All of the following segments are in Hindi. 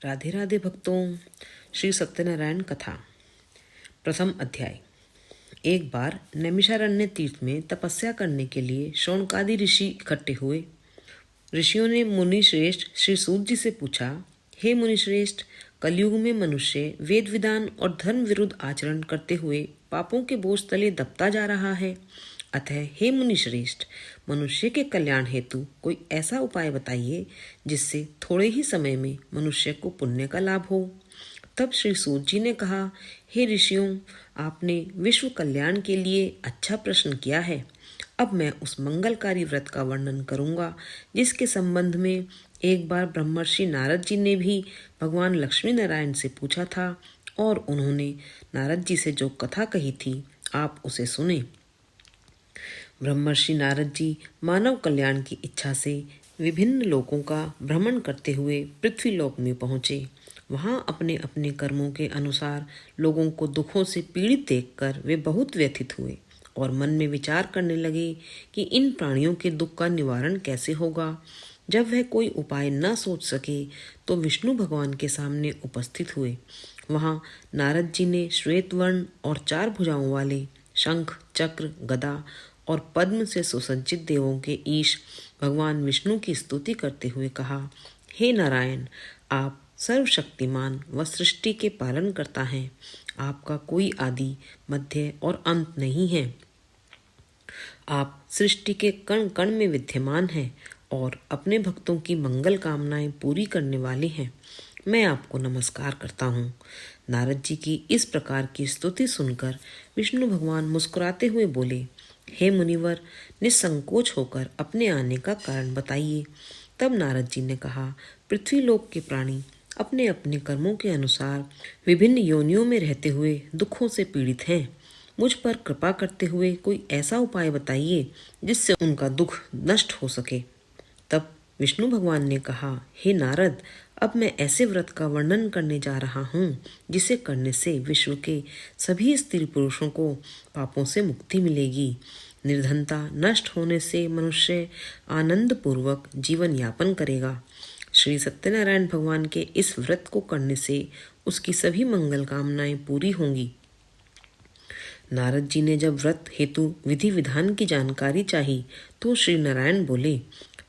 राधे राधे भक्तों। श्री सत्यनारायण कथा प्रथम अध्याय। एक बार नैमिषारण्य तीर्थ में तपस्या करने के लिए शौनकादि ऋषि इकट्ठे हुए। ऋषियों ने मुनि श्रेष्ठ श्री सूत जी से पूछा, हे मुनि श्रेष्ठ, कलयुग में मनुष्य वेद विधान और धर्म विरुद्ध आचरण करते हुए पापों के बोझ तले दबता जा रहा है। अतः हे मुनि श्रेष्ठ, मनुष्य के कल्याण हेतु कोई ऐसा उपाय बताइए जिससे थोड़े ही समय में मनुष्य को पुण्य का लाभ हो। तब श्री सूत जी ने कहा, हे ऋषियों, आपने विश्व कल्याण के लिए अच्छा प्रश्न किया है। अब मैं उस मंगलकारी व्रत का वर्णन करूंगा जिसके संबंध में एक बार ब्रह्मर्षि नारद जी ने भी भगवान लक्ष्मी नारायण से पूछा था और उन्होंने नारद जी से जो कथा कही थी आप उसे सुने। ब्रह्मर्षि नारद जी मानव कल्याण की इच्छा से विभिन्न लोकों का भ्रमण करते हुए पृथ्वी लोक में पहुँचे। वहाँ अपने अपने कर्मों के अनुसार लोगों को दुखों से पीड़ित देखकर वे बहुत व्यथित हुए और मन में विचार करने लगे कि इन प्राणियों के दुख का निवारण कैसे होगा। जब वह कोई उपाय न सोच सके तो विष्णु भगवान के सामने उपस्थित हुए। वहाँ नारद जी ने श्वेत वर्ण और 4 भुजाओं वाले शंख, चक्र, गदा और पद्म से सुसज्जित देवों के ईश भगवान विष्णु की स्तुति करते हुए कहा, हे नारायण, आप सर्वशक्तिमान व सृष्टि के पालन करता हैं। आपका कोई आदि, मध्य और अंत नहीं है। आप सृष्टि के कण कण में विद्यमान हैं और अपने भक्तों की मंगल कामनाएं पूरी करने वाले हैं। मैं आपको नमस्कार करता हूँ। नारद जी की इस प्रकार की स्तुति सुनकर विष्णु भगवान मुस्कुराते हुए बोले, हे मुनिवर, निसंकोच होकर अपने आने का कारण बताइए। तब नारद जी ने कहा, पृथ्वी लोक के प्राणी अपने अपने कर्मों के अनुसार विभिन्न योनियों में रहते हुए दुखों से पीड़ित हैं। मुझ पर कृपा करते हुए कोई ऐसा उपाय बताइए जिससे उनका दुख नष्ट हो सके। तब विष्णु भगवान ने कहा, हे नारद, अब मैं ऐसे व्रत का वर्णन करने जा रहा हूँ जिसे करने से विश्व के सभी स्त्री पुरुषों को पापों से मुक्ति मिलेगी। निर्धनता नष्ट होने से मनुष्य आनंद पूर्वक जीवन यापन करेगा। श्री सत्यनारायण भगवान के इस व्रत को करने से उसकी सभी मंगल कामनाएं पूरी होंगी। नारद जी ने जब व्रत हेतु विधि विधान की जानकारी चाही तो श्री नारायण बोले,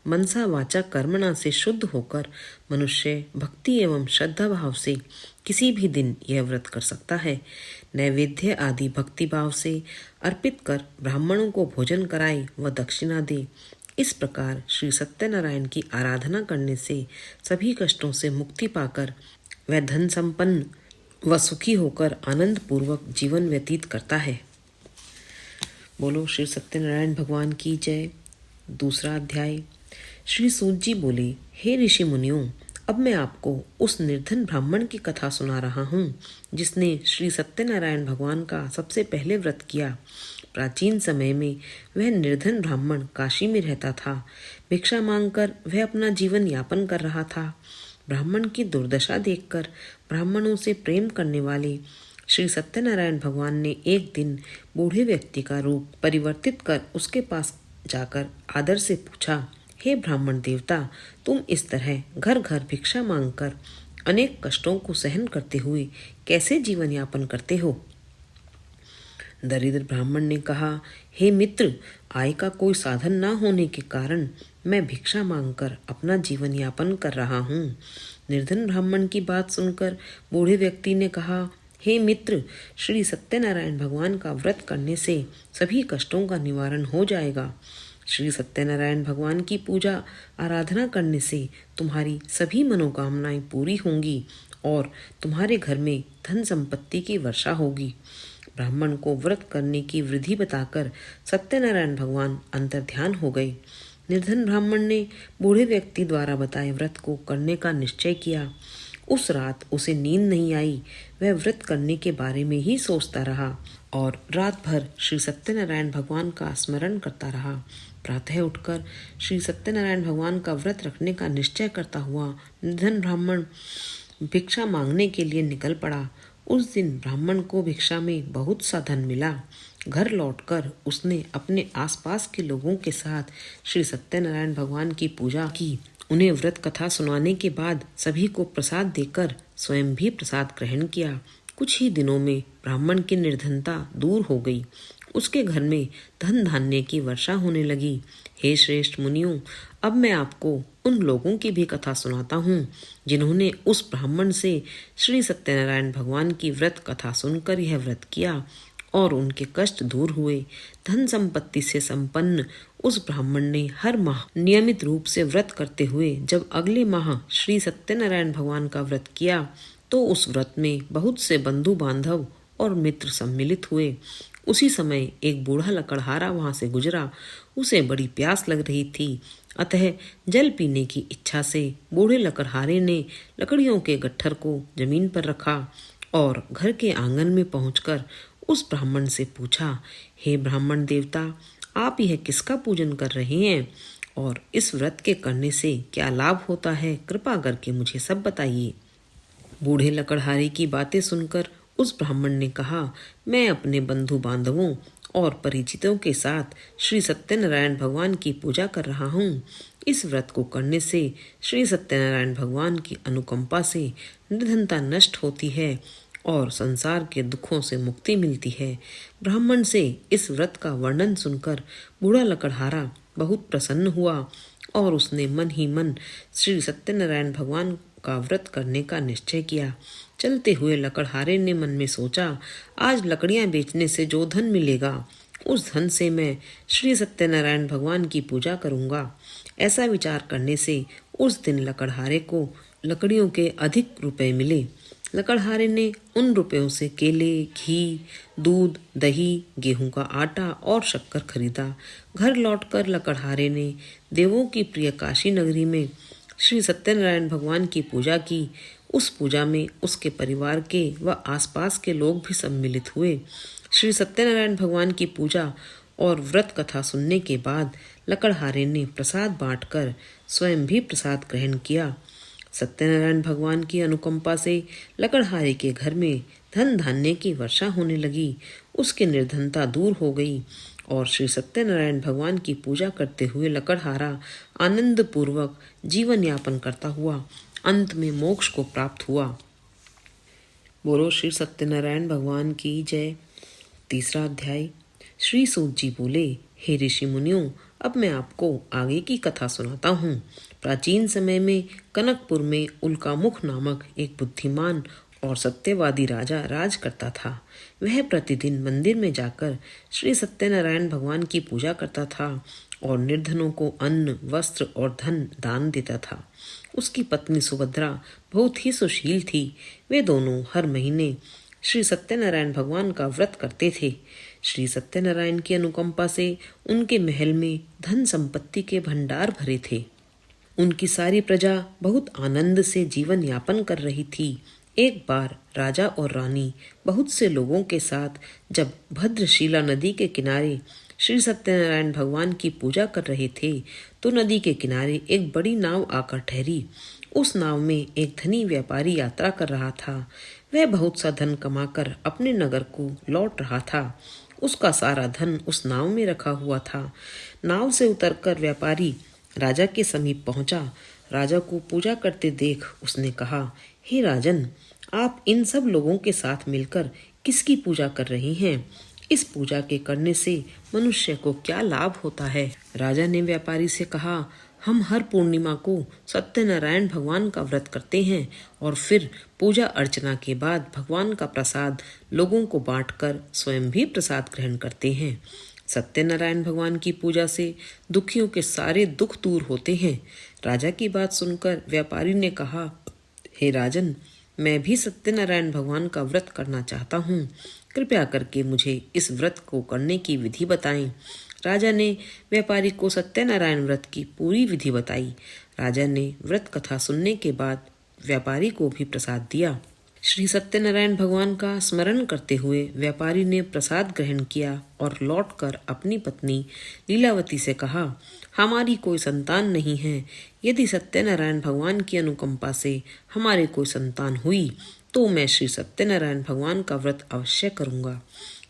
मनसा वाचा कर्मणा से शुद्ध होकर मनुष्य भक्ति एवं श्रद्धा भाव से किसी भी दिन यह व्रत कर सकता है। नैवेद्य आदि भक्ति भाव से अर्पित कर ब्राह्मणों को भोजन कराए व दक्षिणा दे। इस प्रकार श्री सत्यनारायण की आराधना करने से सभी कष्टों से मुक्ति पाकर वह धन संपन्न व सुखी होकर आनंद पूर्वक जीवन व्यतीत करता है। बोलो श्री सत्यनारायण भगवान की जय। दूसरा अध्याय। श्री सूत जी बोले, हे ऋषि मुनियों, अब मैं आपको उस निर्धन ब्राह्मण की कथा सुना रहा हूँ जिसने श्री सत्यनारायण भगवान का सबसे पहले व्रत किया। प्राचीन समय में वह निर्धन ब्राह्मण काशी में रहता था। भिक्षा मांगकर वह अपना जीवन यापन कर रहा था। ब्राह्मण की दुर्दशा देखकर ब्राह्मणों से प्रेम करने वाले श्री सत्यनारायण भगवान ने एक दिन बूढ़े व्यक्ति का रूप परिवर्तित कर उसके पास जाकर आदर से पूछा, हे ब्राह्मण देवता, तुम इस तरह घर घर भिक्षा मांगकर अनेक कष्टों को सहन करते हुए कैसे जीवन यापन करते हो? दरिद्र ब्राह्मण ने कहा, हे मित्र, आय का कोई साधन न होने के कारण मैं भिक्षा मांगकर अपना जीवन यापन कर रहा हूँ। निर्धन ब्राह्मण की बात सुनकर बूढ़े व्यक्ति ने कहा, हे मित्र, श्री सत्यनारायण भगवान का व्रत करने से सभी कष्टों का निवारण हो जाएगा। श्री सत्यनारायण भगवान की पूजा आराधना करने से तुम्हारी सभी मनोकामनाएं पूरी होंगी और तुम्हारे घर में धन संपत्ति की वर्षा होगी। ब्राह्मण को व्रत करने की विधि बताकर सत्यनारायण भगवान अंतर्ध्यान हो गए। निर्धन ब्राह्मण ने बूढ़े व्यक्ति द्वारा बताए व्रत को करने का निश्चय किया। उस रात उसे नींद नहीं आई। वह व्रत करने के बारे में ही सोचता रहा और रात भर श्री सत्यनारायण भगवान का स्मरण करता रहा। प्रातः उठकर श्री सत्यनारायण भगवान का व्रत रखने का निश्चय करता हुआ निर्धन ब्राह्मण भिक्षा मांगने के लिए निकल पड़ा। उस दिन ब्राह्मण को भिक्षा में बहुत सा धन मिला। घर लौटकर उसने अपने आसपास के लोगों के साथ श्री सत्यनारायण भगवान की पूजा की उन्हें व्रत कथा सुनाने के बाद सभी को प्रसाद देकर स्वयं भी प्रसाद ग्रहण किया। कुछ ही दिनों में ब्राह्मण की निर्धनता दूर हो गई। उसके घर में धन धान्य की वर्षा होने लगी। हे श्रेष्ठ मुनियों, अब मैं आपको उन लोगों की भी कथा सुनाता हूँ जिन्होंने उस ब्राह्मण से श्री सत्यनारायण भगवान की व्रत कथा सुनकर यह व्रत किया और उनके कष्ट दूर हुए। धन संपत्ति से संपन्न उस ब्राह्मण ने हर माह नियमित रूप से व्रत करते हुए जब अगले माह श्री सत्यनारायण भगवान का व्रत किया तो उस व्रत में बहुत से बंधु बांधव और मित्र सम्मिलित हुए। उसी समय एक बूढ़ा लकड़हारा वहां से गुजरा। उसे बड़ी प्यास लग रही थी, अतः जल पीने की इच्छा से बूढ़े लकड़हारे ने लकड़ियों के गट्ठर को जमीन पर रखा और घर के आंगन में पहुंचकर उस ब्राह्मण से पूछा, हे ब्राह्मण देवता, आप यह किसका पूजन कर रहे हैं और इस व्रत के करने से क्या लाभ होता है? कृपा करके मुझे सब बताइए। बूढ़े लकड़हारे की बातें सुनकर उस ब्राह्मण ने कहा, मैं अपने बंधु बांधवों और परिचितों के साथ श्री सत्यनारायण भगवान की पूजा कर रहा हूँ। इस व्रत को करने से श्री सत्यनारायण भगवान की अनुकंपा से निर्धनता नष्ट होती है और संसार के दुखों से मुक्ति मिलती है। ब्राह्मण से इस व्रत का वर्णन सुनकर बूढ़ा लकड़हारा बहुत प्रसन्न हुआ और उसने मन ही मन श्री सत्यनारायण भगवान का व्रत करने का निश्चय किया। चलते हुए लकड़हारे ने मन में सोचा, आज लकड़ियां बेचने से जो धन मिलेगा उस धन से मैं श्री सत्यनारायण भगवान की पूजा करूंगा। ऐसा विचार करने से उस दिन लकड़हारे को लकड़ियों के अधिक रुपए मिले। लकड़हारे ने उन रुपयों से केले, घी, दूध, दही, गेहूं का आटा और शक्कर खरीदा। घर लौटकर लकड़हारे ने देवों की प्रिय काशी नगरी में श्री सत्यनारायण भगवान की पूजा की। उस पूजा में उसके परिवार के व आसपास के लोग भी सम्मिलित हुए। श्री सत्यनारायण भगवान की पूजा और व्रत कथा सुनने के बाद लकड़हारे ने प्रसाद बांटकर स्वयं भी प्रसाद ग्रहण किया। सत्यनारायण भगवान की अनुकंपा से लकड़हारे के घर में धन धान्य की वर्षा होने लगी। उसकी निर्धनता दूर हो गई और श्री सत्यनारायण भगवान की पूजा करते हुए लकड़हारा आनंद पूर्वक जीवन यापन करता हुआ अंत में मोक्ष को प्राप्त हुआ। बोलो श्री सत्यनारायण भगवान की जय। तीसरा अध्याय। श्री सूत जी बोले, हे ऋषि मुनियों, अब मैं आपको आगे की कथा सुनाता हूँ। प्राचीन समय में कनकपुर में उल्कामुख नामक एक बुद्धिमान और सत्यवादी राजा राज करता था। वह प्रतिदिन मंदिर में जाकर श्री सत्यनारायण भगवान की पूजा करता था और निर्धनों को अन्न, वस्त्र और धन दान देता था। उसकी पत्नी सुभद्रा बहुत ही सुशील थी। वे दोनों हर महीने श्री सत्यनारायण भगवान का व्रत करते थे। श्री सत्यनारायण की अनुकंपा से उनके महल में धन संपत्ति के भंडार भरे थे। उनकी सारी प्रजा बहुत आनंद से जीवन यापन कर रही थी। एक बार राजा और रानी बहुत से लोगों के साथ जब भद्रशिला नदी के किनारे श्री सत्यनारायण भगवान की पूजा कर रहे थे तो नदी के किनारे एक बड़ी नाव आकर ठहरी। उस नाव में एक धनी व्यापारी यात्रा कर रहा था। वह बहुत सा धन कमाकर अपने नगर को लौट रहा था। उसका सारा धन उस नाव में रखा हुआ था। नाव से उतरकर व्यापारी राजा के समीप पहुंचा। राजा को पूजा करते देख उसने कहा, हे राजन, आप इन सब लोगों के साथ मिलकर किसकी पूजा कर रही हैं? इस पूजा के करने से मनुष्य को क्या लाभ होता है? राजा ने व्यापारी से कहा, हम हर पूर्णिमा को सत्यनारायण भगवान का व्रत करते हैं और फिर पूजा अर्चना के बाद भगवान का प्रसाद लोगों को बांटकर स्वयं भी प्रसाद ग्रहण करते हैं। सत्यनारायण भगवान की पूजा से दुखियों के सारे दुख दूर होते हैं। राजा की बात सुनकर व्यापारी ने कहा, हे राजन, मैं भी सत्यनारायण भगवान का व्रत करना चाहता हूँ। कृपया करके मुझे इस व्रत को करने की विधि बताएं। राजा ने व्यापारी को सत्यनारायण व्रत की पूरी विधि बताई। राजा ने व्रत कथा सुनने के बाद व्यापारी को भी प्रसाद दिया। श्री सत्यनारायण भगवान का स्मरण करते हुए व्यापारी ने प्रसाद ग्रहण किया और लौटकर अपनी पत्नी लीलावती से कहा, हमारी कोई संतान नहीं है। यदि सत्यनारायण भगवान की अनुकंपा से हमारे कोई संतान हुई तो मैं श्री सत्यनारायण भगवान का व्रत अवश्य करूंगा।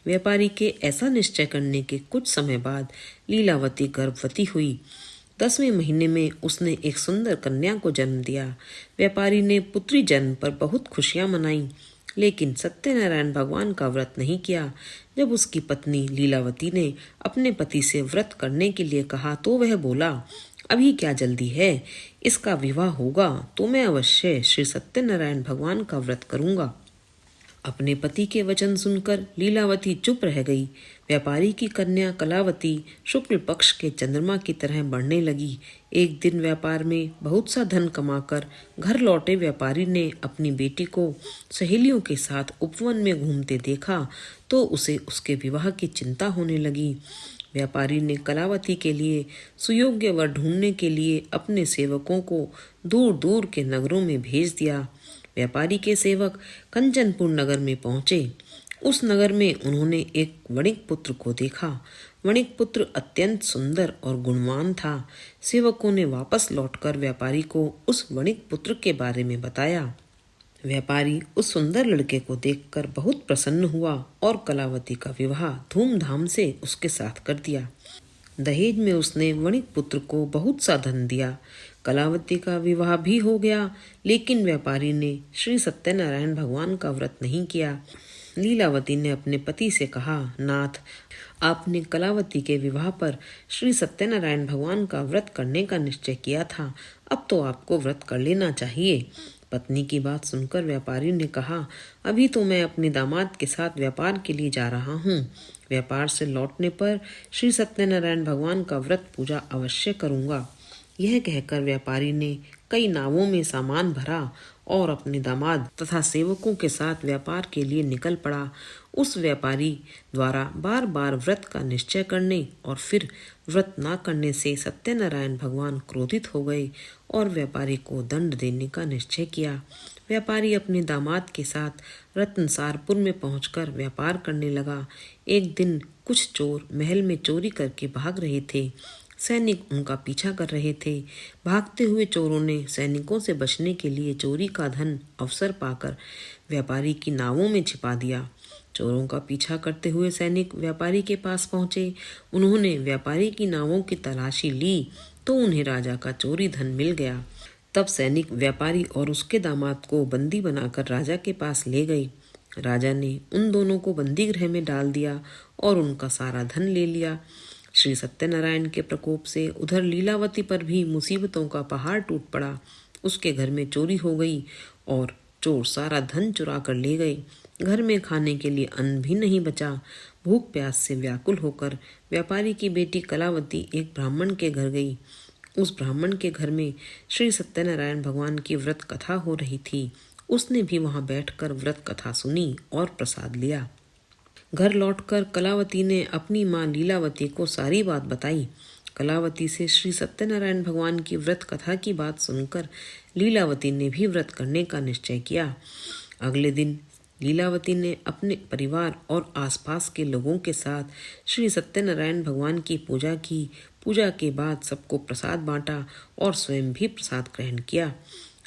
व्यापारी के ऐसा निश्चय करने के कुछ समय बाद लीलावती गर्भवती हुई। 10वें महीने में उसने एक सुंदर कन्या को जन्म दिया। व्यापारी ने पुत्री जन्म पर बहुत खुशियां मनाई, लेकिन सत्यनारायण भगवान का व्रत नहीं किया। जब उसकी पत्नी लीलावती ने अपने पति से व्रत करने के लिए कहा तो वह बोला, अभी क्या जल्दी है, इसका विवाह होगा तो मैं अवश्य श्री सत्यनारायण भगवान का व्रत करूंगा। अपने पति के वचन सुनकर लीलावती चुप रह गई। व्यापारी की कन्या कलावती शुक्ल पक्ष के चंद्रमा की तरह बढ़ने लगी। एक दिन व्यापार में बहुत सा धन कमाकर घर लौटे व्यापारी ने अपनी बेटी को सहेलियों के साथ उपवन में घूमते देखा तो उसे उसके विवाह की चिंता होने लगी। व्यापारी ने कलावती के लिए सुयोग्य वर ढूंढने के लिए अपने सेवकों को दूर दूर के नगरों में भेज दिया। व्यापारी के सेवक कंचनपुर नगर में पहुंचे। उस नगर में उन्होंने एक वणिक पुत्र को देखा। वणिक पुत्र अत्यंत सुंदर और गुणवान था। सेवकों ने वापस लौटकर व्यापारी को उस वणिक पुत्र के बारे में बताया। व्यापारी उस सुंदर लड़के को देखकर बहुत प्रसन्न हुआ और कलावती का विवाह धूमधाम से उसके साथ कर दिया। दहेज में उसने वणिक पुत्र को बहुत सा धन दिया। कलावती का विवाह भी हो गया, लेकिन व्यापारी ने श्री सत्यनारायण भगवान का व्रत नहीं किया। लीलावती ने अपने पति से कहा, नाथ, आपने कलावती के विवाह पर श्री सत्यनारायण भगवान का व्रत करने का निश्चय किया था, अब तो आपको व्रत कर लेना चाहिए। पत्नी की बात सुनकर व्यापारी ने कहा, अभी तो मैं अपने दामाद के साथ व्यापार के लिए जा रहा हूँ। व्यापार से लौटने पर श्री सत्यनारायण भगवान का व्रत पूजा अवश्य करूँगा। यह कहकर व्यापारी ने कई नावों में सामान भरा और अपने दामाद तथा सेवकों के साथ व्यापार के लिए निकल पड़ा। उस व्यापारी द्वारा बार बार व्रत का निश्चय करने और फिर व्रत न करने से सत्यनारायण भगवान क्रोधित हो गए और व्यापारी को दंड देने का निश्चय किया। व्यापारी अपने दामाद के साथ रत्नसारपुर में पहुंचकर व्यापार करने लगा। एक दिन कुछ चोर महल में चोरी करके भाग रहे थे। सैनिक उनका पीछा कर रहे थे। भागते हुए चोरों ने सैनिकों से बचने के लिए चोरी का धन अवसर पाकर व्यापारी की नावों में छिपा दिया। चोरों का पीछा करते हुए सैनिक व्यापारी के पास पहुंचे। उन्होंने व्यापारी की नावों की तलाशी ली तो उन्हें राजा का चोरी धन मिल गया। तब सैनिक व्यापारी और उसके दामाद को बंदी बनाकर राजा के पास ले गए। राजा ने उन दोनों को बंदी गृह में डाल दिया और उनका सारा धन ले लिया। श्री सत्यनारायण के प्रकोप से उधर लीलावती पर भी मुसीबतों का पहाड़ टूट पड़ा। उसके घर में चोरी हो गई और चोर सारा धन चुरा कर ले गए। घर में खाने के लिए अन्न भी नहीं बचा। भूख प्यास से व्याकुल होकर व्यापारी की बेटी कलावती एक ब्राह्मण के घर गई। उस ब्राह्मण के घर में श्री सत्यनारायण भगवान की व्रत कथा हो रही थी। उसने भी वहां बैठकर व्रत कथा सुनी और प्रसाद लिया। घर लौटकर कलावती ने अपनी माँ लीलावती को सारी बात बताई। कलावती से श्री सत्यनारायण भगवान की व्रत कथा की बात सुनकर लीलावती ने भी व्रत करने का निश्चय किया। अगले दिन लीलावती ने अपने परिवार और आसपास के लोगों के साथ श्री सत्यनारायण भगवान की पूजा की। पूजा के बाद सबको प्रसाद बांटा और स्वयं भी प्रसाद ग्रहण किया।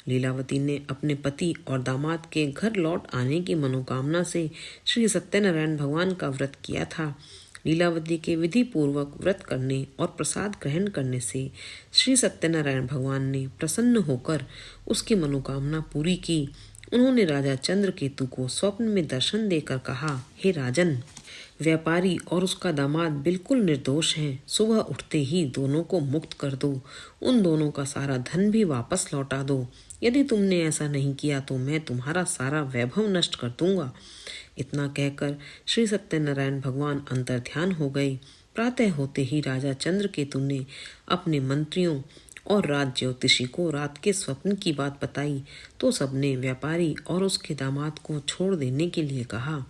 लीलावती ने अपने पति और दामाद के घर लौट आने की मनोकामना से श्री सत्यनारायण भगवान का व्रत किया था। लीलावती के विधि पूर्वक व्रत करने और प्रसाद ग्रहण करने से श्री सत्यनारायण भगवान ने प्रसन्न होकर उसकी मनोकामना पूरी की। उन्होंने राजा चंद्रकेतु को स्वप्न में दर्शन देकर कहा, हे राजन, व्यापारी और उसका दामाद बिल्कुल निर्दोष हैं। सुबह उठते ही दोनों को मुक्त कर दो। उन दोनों का सारा धन भी वापस लौटा दो। यदि तुमने ऐसा नहीं किया तो मैं तुम्हारा सारा वैभव नष्ट कर दूंगा। इतना कहकर श्री सत्यनारायण भगवान अंतर्ध्यान हो गए। प्रातः होते ही राजा चंद्रकेतु ने अपने मंत्रियों और राज ज्योतिषी को रात के स्वप्न की बात बताई तो सबने व्यापारी और उसके दामाद को छोड़ देने के लिए कहा।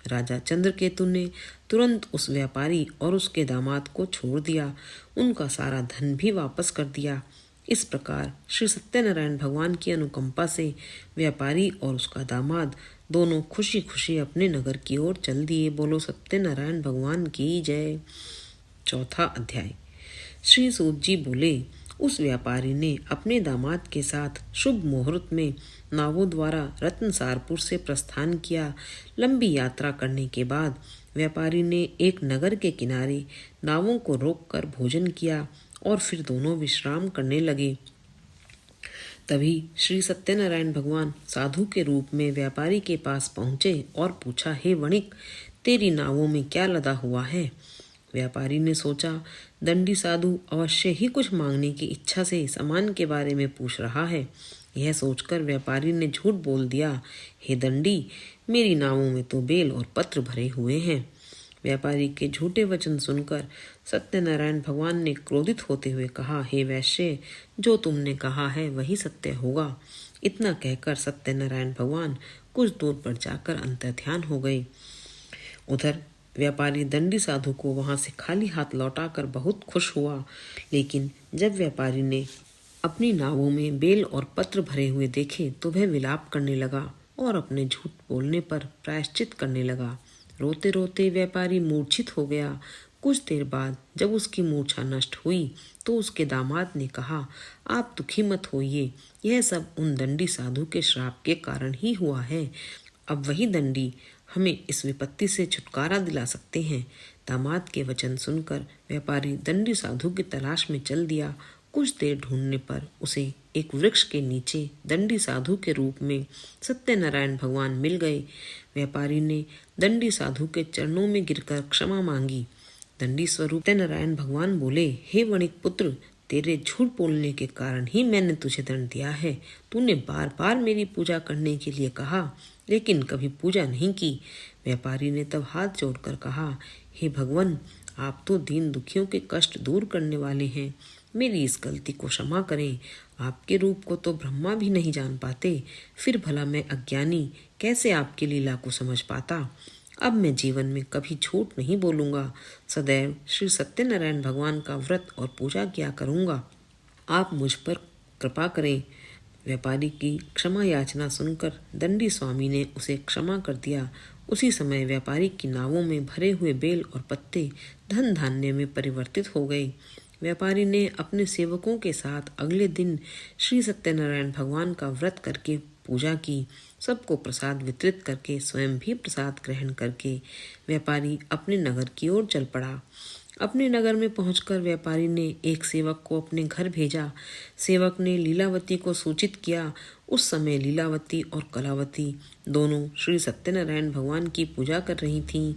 राजा चंद्रकेतु ने तुरंत उस व्यापारी और उसके दामाद को छोड़ दिया। उनका सारा धन भी वापस कर दिया। इस प्रकार श्री सत्यनारायण भगवान की अनुकंपा से व्यापारी और उसका दामाद दोनों खुशी खुशी अपने नगर की ओर चल दिए। बोलो सत्यनारायण भगवान की जय। चौथा अध्याय। श्री सूत जी बोले, उस व्यापारी ने अपने दामाद के साथ शुभ मुहूर्त में नावों द्वारा रत्नसारपुर से प्रस्थान किया। लंबी यात्रा करने के बाद व्यापारी ने एक नगर के किनारे नावों को रोककर भोजन किया और फिर दोनों विश्राम करने लगे। तभी श्री सत्यनारायण भगवान साधु के रूप में व्यापारी के पास पहुंचे और पूछा, हे वणिक, तेरी नावों में क्या लदा हुआ है? व्यापारी ने सोचा, दंडी साधु अवश्य ही कुछ मांगने की इच्छा से सामान के बारे में पूछ रहा है। यह सोचकर व्यापारी ने झूठ बोल दिया, हे दंडी, मेरी नावों में तो बेल और पत्र भरे हुए हैं। व्यापारी के झूठे वचन सुनकर सत्यनारायण भगवान ने क्रोधित होते हुए कहा, हे वैश्य, जो तुमने कहा है वही सत्य होगा। इतना कहकर सत्यनारायण भगवान कुछ दूर पर जाकर अंतर्ध्यान हो गए। उधर व्यापारी दंडी साधु को वहां से खाली हाथ लौटाकर बहुत खुश हुआ, लेकिन जब व्यापारी ने अपनी नावों में बेल और पत्र भरे हुए देखे तो वह विलाप करने लगा और अपने झूठ बोलने पर प्रायश्चित करने लगा। रोते रोते व्यापारी मूर्छित हो गया। कुछ देर बाद जब उसकी मूर्छा नष्ट हुई तो उसके दामाद ने कहा, आप दुखी मत होइए, यह सब उन दंडी साधु के श्राप के कारण ही हुआ है। अब वही दंडी हमें इस विपत्ति से छुटकारा दिला सकते हैं। दामाद के वचन सुनकर व्यापारी दंडी साधु की तलाश में चल दिया। कुछ देर ढूंढने पर उसे एक वृक्ष के नीचे दंडी साधु के रूप में सत्यनारायण भगवान मिल गए। व्यापारी ने दंडी साधु के चरणों में गिरकर क्षमा मांगी। दंडी स्वरूप सत्यनारायण भगवान बोले, हे वणिक पुत्र, तेरे झूठ बोलने के कारण ही मैंने तुझे दंड दिया है। तूने बार बार मेरी पूजा करने के लिए कहा, लेकिन कभी पूजा नहीं की। व्यापारी ने तब हाथ जोड़कर कहा, हे भगवान, आप तो दीन दुखियों के कष्ट दूर करने वाले हैं। मेरी इस गलती को क्षमा करें। आपके रूप को तो ब्रह्मा भी नहीं जान पाते, फिर भला मैं अज्ञानी कैसे आपकी लीला को समझ पाता। अब मैं जीवन में कभी झूठ नहीं बोलूंगा, सदैव श्री सत्यनारायण भगवान का व्रत और पूजा किया करूंगा। आप मुझ पर कृपा करें। व्यापारी की क्षमा याचना सुनकर दंडी स्वामी ने उसे क्षमा कर दिया। उसी समय व्यापारी की नावों में भरे हुए बेल और पत्ते धन धान्य में परिवर्तित हो गए। व्यापारी ने अपने सेवकों के साथ अगले दिन श्री सत्यनारायण भगवान का व्रत करके पूजा की। सबको प्रसाद वितरित करके स्वयं भी प्रसाद ग्रहण करके व्यापारी अपने नगर की ओर चल पड़ा। अपने नगर में पहुंचकर व्यापारी ने एक सेवक को अपने घर भेजा। सेवक ने लीलावती को सूचित किया। उस समय लीलावती और कलावती दोनों श्री सत्यनारायण भगवान की पूजा कर रही थीं।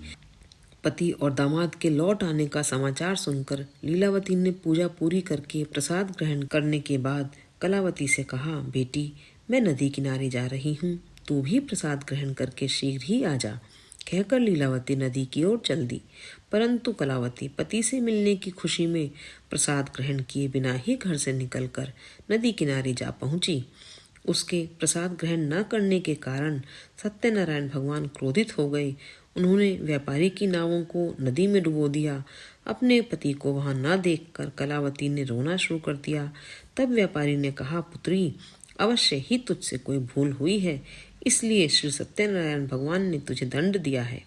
पति और दामाद के लौट आने का समाचार सुनकर लीलावती ने पूजा पूरी करके प्रसाद ग्रहण करने के बाद कलावती से कहा, बेटी, मैं नदी किनारे जा रही हूँ, तू भी प्रसाद ग्रहण करके शीघ्र ही आ जा। कहकर लीलावती नदी की ओर चल दी, परंतु कलावती पति से मिलने की खुशी में प्रसाद ग्रहण किए बिना ही घर से निकलकर नदी किनारे जा पहुंची। उसके प्रसाद ग्रहण न करने के कारण सत्यनारायण भगवान क्रोधित हो गए। उन्होंने व्यापारी की नावों को नदी में डुबो दिया। अपने पति को वहां न देखकर कलावती ने रोना शुरू कर दिया। तब व्यापारी ने कहा, पुत्री, अवश्य ही तुझसे कोई भूल हुई है, इसलिए श्री सत्यनारायण भगवान ने तुझे दंड दिया है।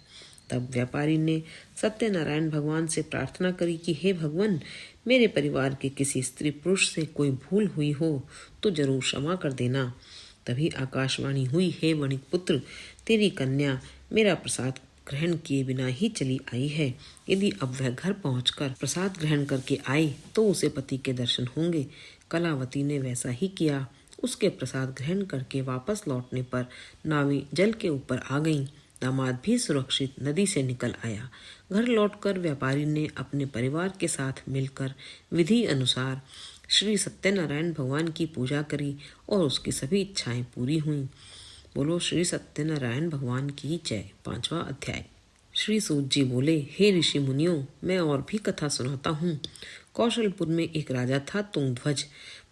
तब व्यापारी ने सत्यनारायण भगवान से प्रार्थना करी कि हे भगवान, मेरे परिवार के किसी स्त्री पुरुष से कोई भूल हुई हो तो जरूर क्षमा कर देना। तभी आकाशवाणी हुई, हे वणिक पुत्र, तेरी कन्या मेरा प्रसाद ग्रहण किए बिना ही चली आई है। यदि अब वह घर पहुंचकर प्रसाद ग्रहण करके आई तो उसे पति के दर्शन होंगे। कलावती ने वैसा ही किया। उसके प्रसाद ग्रहण करके वापस लौटने पर नावें जल के ऊपर आ गईं। दामाद भी सुरक्षित नदी से निकल आया। घर लौटकर व्यापारी ने अपने परिवार के साथ मिलकर विधि अनुसार श्री सत्यनारायण भगवान की पूजा करी और उसकी सभी इच्छाएं पूरी हुईं। बोलो श्री सत्यनारायण भगवान की जय। 5वां अध्याय। श्री सूत जी बोले, हे ऋषि मुनियों, मैं और भी कथा सुनाता हूँ। कौशलपुर में एक राजा था, तुंगध्वज।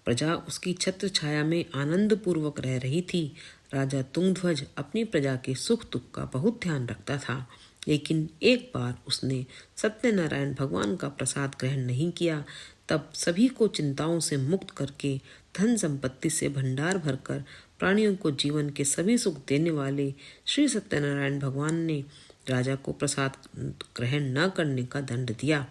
प्रजा उसकी छत्र छाया में आनंद पूर्वक रह रही थी। राजा तुंगध्वज अपनी प्रजा के सुख दुख का बहुत ध्यान रखता था, लेकिन एक बार उसने सत्यनारायण भगवान का प्रसाद ग्रहण नहीं किया। तब सभी को चिंताओं से मुक्त करके धन संपत्ति से भंडार भरकर प्राणियों को जीवन के सभी सुख देने वाले श्री सत्यनारायण भगवान ने राजा को प्रसाद ग्रहण न करने का दंड दिया।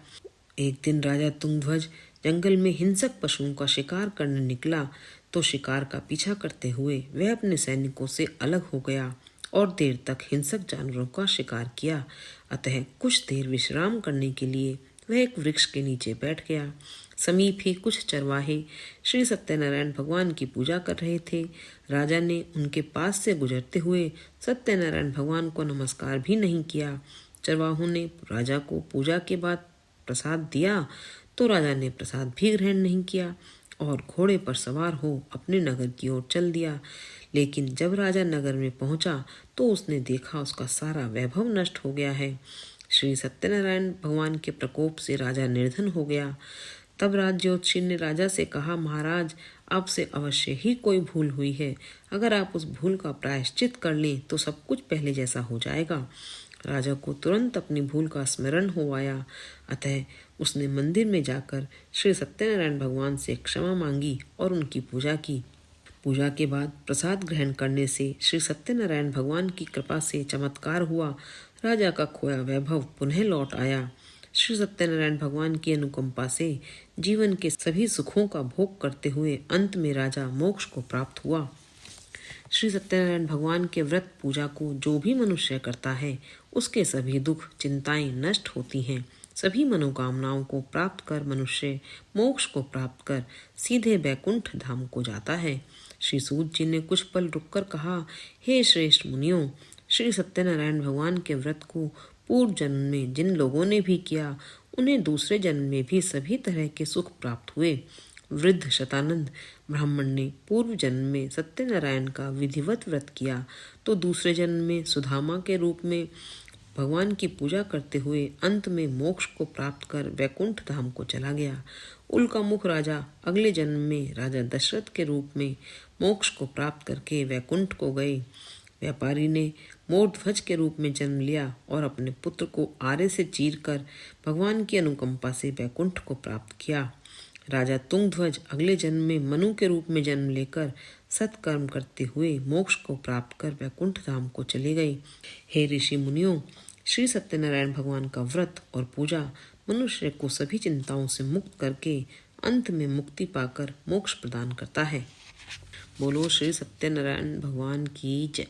एक दिन राजा तुंगध्वज जंगल में हिंसक पशुओं का शिकार करने निकला तो शिकार का पीछा करते हुए वह अपने सैनिकों से अलग हो गया और देर तक हिंसक जानवरों का शिकार किया। अतः कुछ देर विश्राम करने के लिए वह एक वृक्ष के नीचे बैठ गया। समीप ही कुछ चरवाहे श्री सत्यनारायण भगवान की पूजा कर रहे थे। राजा ने उनके पास से गुजरते हुए सत्यनारायण भगवान को नमस्कार भी नहीं किया। चरवाहों ने राजा को पूजा के बाद प्रसाद दिया तो राजा ने प्रसाद भी ग्रहण नहीं किया और घोड़े पर सवार हो अपने नगर की ओर चल दिया। लेकिन जब राजा नगर में पहुंचा तो उसने देखा उसका सारा वैभव नष्ट हो गया है। श्री सत्यनारायण भगवान के प्रकोप से राजा निर्धन हो गया। तब राजज्योतिषी ने राजा से कहा, महाराज, आपसे अवश्य ही कोई भूल हुई है। अगर आप उस भूल का प्रायश्चित कर लें तो सब कुछ पहले जैसा हो जाएगा। राजा को तुरंत अपनी भूल का स्मरण हो आया। अतः उसने मंदिर में जाकर श्री सत्यनारायण भगवान से क्षमा मांगी और उनकी पूजा की। पूजा के बाद प्रसाद ग्रहण करने से श्री सत्यनारायण भगवान की कृपा से चमत्कार हुआ। राजा का खोया वैभव पुनः लौट आया। श्री सत्यनारायण भगवान की अनुकंपा से जीवन के सभी सुखों का भोग करते हुए अंत में राजा मोक्ष को प्राप्त हुआ। श्री सत्यनारायण भगवान के व्रत पूजा को जो भी मनुष्य करता है उसके सभी दुख चिंताएं नष्ट होती हैं। सभी मनोकामनाओं को प्राप्त कर मनुष्य मोक्ष को प्राप्त कर सीधे बैकुंठ धाम को जाता है। श्री सूत जी ने कुछ पल रुककर कहा, हे श्रेष्ठ मुनियों, श्री सत्यनारायण भगवान के व्रत को पूर्व जन्म में जिन लोगों ने भी किया उन्हें दूसरे जन्म में भी सभी तरह के सुख प्राप्त हुए। वृद्ध शतानंद ब्राह्मण ने पूर्व जन्म में सत्यनारायण का विधिवत व्रत किया तो दूसरे जन्म में सुदामा के रूप में भगवान की पूजा करते हुए अंत में मोक्ष को प्राप्त कर वैकुंठ धाम को चला गया। उल्का मुख राजा अगले जन्म में राजा दशरथ के रूप में मोक्ष को प्राप्त करके वैकुंठ को गए। व्यापारी ने मोरध्वज के रूप में जन्म लिया और अपने पुत्र को आरे से चीरकर भगवान की अनुकंपा से वैकुंठ को प्राप्त किया। राजा तुंगध्वज अगले जन्म में मनु के रूप में जन्म लेकर सत्कर्म करते हुए मोक्ष को प्राप्त कर वैकुंठ धाम को चले गए। हे ऋषि मुनियों, श्री सत्यनारायण भगवान का व्रत और पूजा मनुष्य को सभी चिंताओं से मुक्त करके अंत में मुक्ति पाकर मोक्ष प्रदान करता है। बोलो श्री सत्यनारायण भगवान की जय।